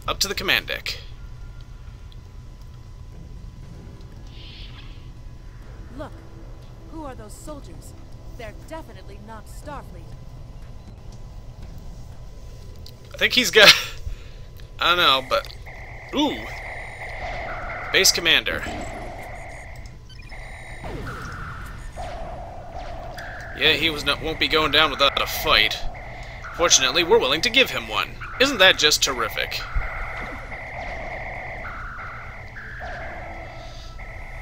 up to the command deck. Look, who are those soldiers? They're definitely not Starfleet. I think he's got... I don't know, but... Ooh! Base commander. Yeah, he won't be going down without a fight. Fortunately, we're willing to give him one. Isn't that just terrific?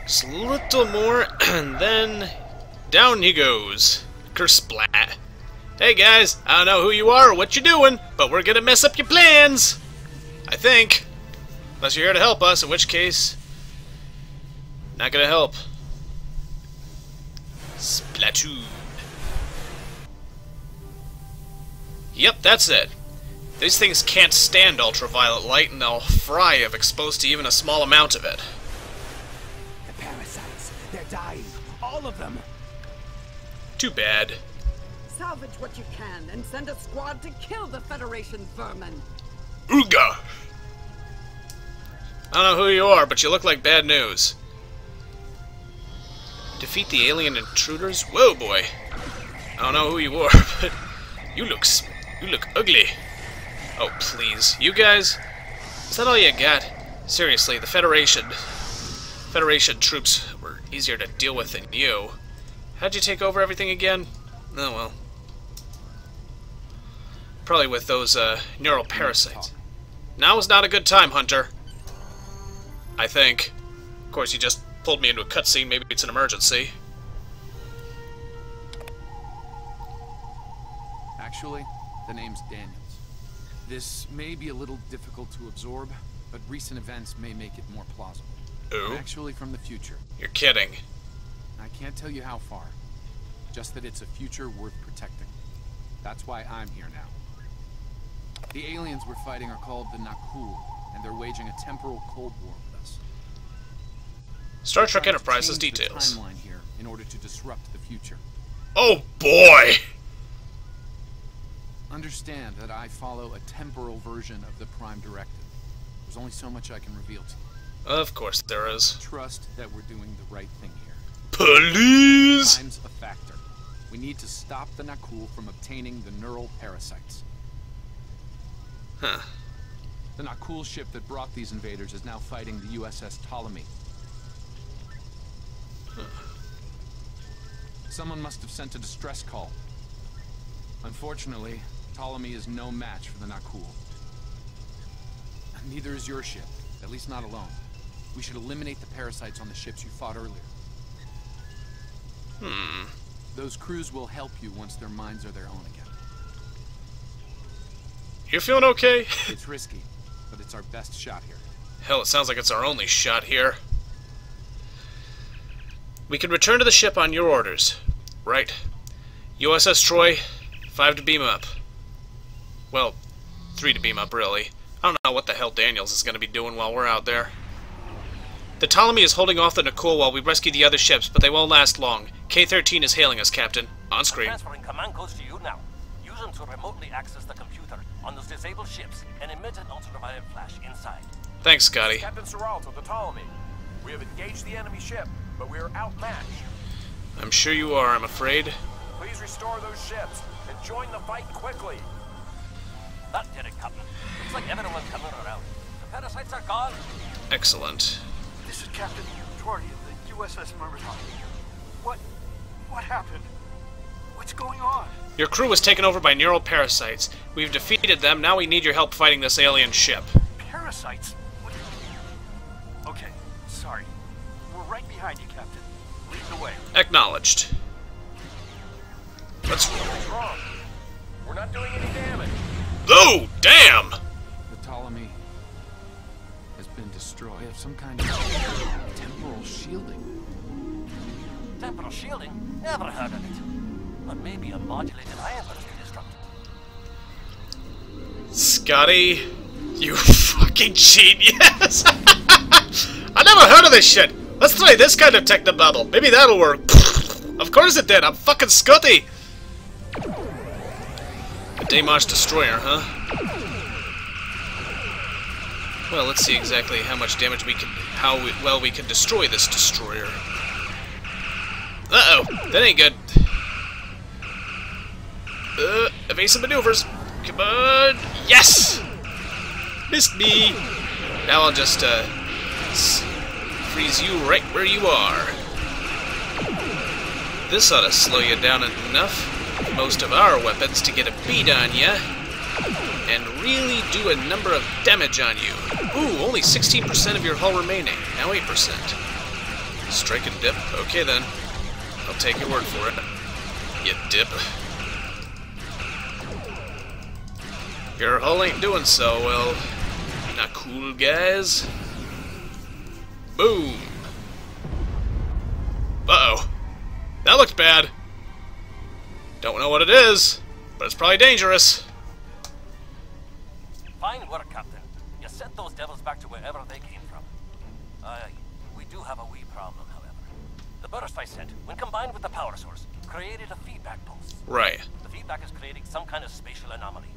Just a little more, and then down he goes. Kersplat. Hey guys, I don't know who you are or what you're doing, but we're gonna mess up your plans! I think. Unless you're here to help us, in which case... not gonna help. Splatoon. Yep, that's it. These things can't stand ultraviolet light, and they'll fry if exposed to even a small amount of it. The parasites, they're dying. All of them. Too bad. Salvage what you can and send a squad to kill the Federation vermin. Ooga! I don't know who you are, but you look like bad news. Defeat the alien intruders? Whoa, boy. I don't know who you are, but you look ugly. Oh, please. You guys? Is that all you got? Seriously, the Federation troops were easier to deal with than you. How'd you take over everything again? Oh, well. Probably with those, neural parasites. Now is not a good time, Hunter. I think. Of course, you just pulled me into a cutscene. Maybe it's an emergency. Actually, the name's Daniels. This may be a little difficult to absorb, but recent events may make it more plausible. Ooh. I'm actually from the future. You're kidding. I can't tell you how far. Just that it's a future worth protecting. That's why I'm here now. The aliens we're fighting are called the Nakul, and they're waging a temporal Cold War with us. Star Trek They're trying to Enterprise's change the details. timeline here in order to disrupt the future. Oh boy! Understand that I follow a temporal version of the Prime Directive. There's only so much I can reveal to you. Of course there is. Trust that we're doing the right thing here. Police! Time's a factor. We need to stop the Nakul from obtaining the neural parasites. Huh. The Nakul ship that brought these invaders is now fighting the USS Ptolemy. Someone must have sent a distress call. Unfortunately, Ptolemy is no match for the Nakul. Neither is your ship, at least not alone. We should eliminate the parasites on the ships you fought earlier. Those crews will help you once their minds are their own again. You feeling okay? It's risky, but it's our best shot here. Hell, it sounds like it's our only shot here. We can return to the ship on your orders. Right. USS Troy, 5 to beam up. Well, 3 to beam up, really. I don't know what the hell Daniels is going to be doing while we're out there. The Ptolemy is holding off the Nakul while we rescue the other ships, but they won't last long. K-13 is hailing us, Captain. On screen. Transferring command codes to you now. Use them to remotely access the computer on those disabled ships and emit an ultraviolet flash inside. Thanks, Scotty. Captain Seralto, the Ptolemy. We have engaged the enemy ship, but we are outmatched. I'm sure you are, I'm afraid. Please restore those ships and join the fight quickly. That did it, Captain. Looks like everyone's coming around. The parasites are gone. Excellent. This is Captain Troy of the USS Myrmidon. What happened? What's going on? Your crew was taken over by neural parasites. We've defeated them, now we need your help fighting this alien ship. Parasites? What? Okay, sorry. We're right behind you, Captain. Lead the way. Acknowledged. Let's... What's wrong? We're not doing any damage. Oh, damn! The Ptolemy has been destroyed. We have some kind of temporal shielding. Temporal shielding? Never heard of it. But maybe a modulated ion burst can disrupt it. Scotty, you fucking genius! I never heard of this shit! Let's try this kind of technobabble. Maybe that'll work. Of course it did, I'm fucking Scotty! A Damosh destroyer, huh? Well, let's see exactly how much damage we can, well we can destroy this destroyer. Uh-oh, that ain't good. Evasive maneuvers. Come on, yes! Missed me. Now I'll just, freeze you right where you are. This ought to slow you down enough, most of our weapons, to get a beat on ya, and really do a number of damage on you. Ooh, only 16% of your hull remaining, now 8%. Strike and dip, okay then. I'll take your word for it. You dip. Your hull ain't doing so well. Not cool, guys. Boom. Uh-oh. That looked bad. Don't know what it is, but it's probably dangerous. Fine work, Captain. You sent those devils back to wherever they came from. Aye, we do have a wee problem, however. The burst I sent, when combined with the power source, created a feedback pulse. Right. The feedback is creating some kind of spatial anomaly,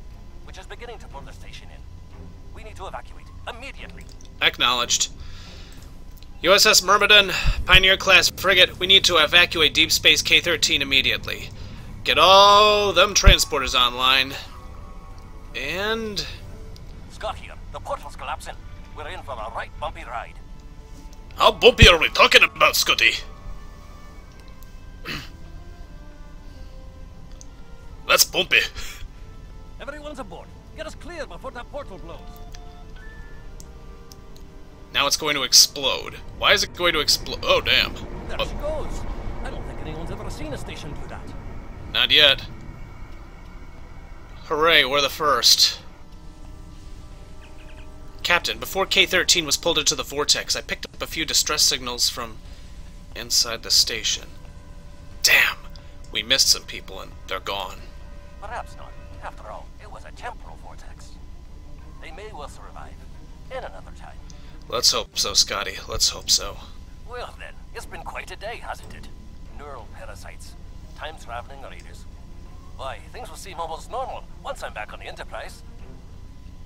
which is beginning to pull the station in. We need to evacuate immediately. Acknowledged. USS Myrmidon, Pioneer-class frigate, we need to evacuate Deep Space K-13 immediately. Get all them transporters online. And... Scott here. The portal's collapsing. We're in for a right bumpy ride. how bumpy are we talking about, Scotty? That's bumpy. Everyone's aboard. Get us clear before that portal blows. Now it's going to explode. Why is it going to explode? Oh, damn. There she goes. I don't think anyone's ever seen a station do that. Not yet. Hooray, we're the first. Captain, before K-13 was pulled into the vortex, I picked up a few distress signals from inside the station. Damn, we missed some people and they're gone. Perhaps not. After all, it was a temporal vortex. They may well survive. In another time. Let's hope so, Scotty. Let's hope so. Well then, it's been quite a day, hasn't it? Neural parasites. Time-traveling raiders. Why, things will seem almost normal once I'm back on the Enterprise.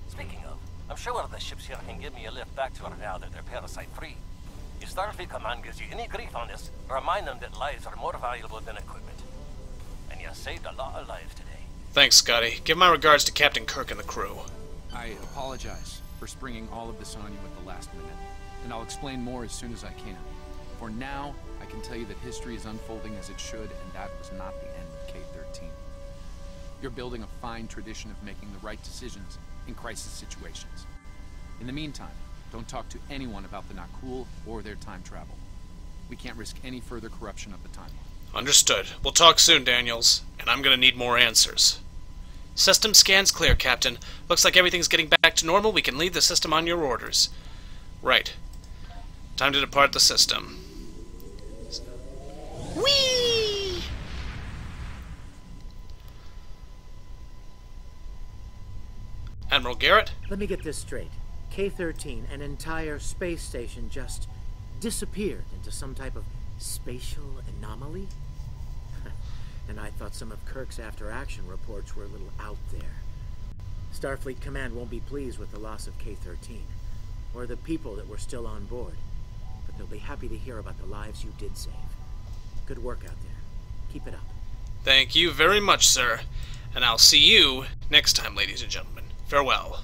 Speaking of, I'm sure the ships here can give me a lift back to her now that they're parasite-free. If Starfleet Command gives you any grief on this, remind them that lives are more valuable than equipment. And you saved a lot of lives today. Thanks, Scotty. Give my regards to Captain Kirk and the crew. I apologize for springing all of this on you at the last minute, and I'll explain more as soon as I can. For now, I can tell you that history is unfolding as it should, and that was not the end of K-13. You're building a fine tradition of making the right decisions in crisis situations. In the meantime, don't talk to anyone about the Nakul or their time travel. We can't risk any further corruption of the timeline. Understood. We'll talk soon, Daniels, and I'm gonna need more answers. System scans clear, Captain. Looks like everything's getting back to normal. We can leave the system on your orders. Right. Time to depart the system. Whee! Admiral Garrett? Let me get this straight. K-13, an entire space station, just disappeared into some type of spatial anomaly? And I thought some of Kirk's after-action reports were a little out there. Starfleet Command won't be pleased with the loss of K-13, or the people that were still on board, but they'll be happy to hear about the lives you did save. Good work out there. Keep it up. Thank you very much, sir. And I'll see you next time, ladies and gentlemen. Farewell.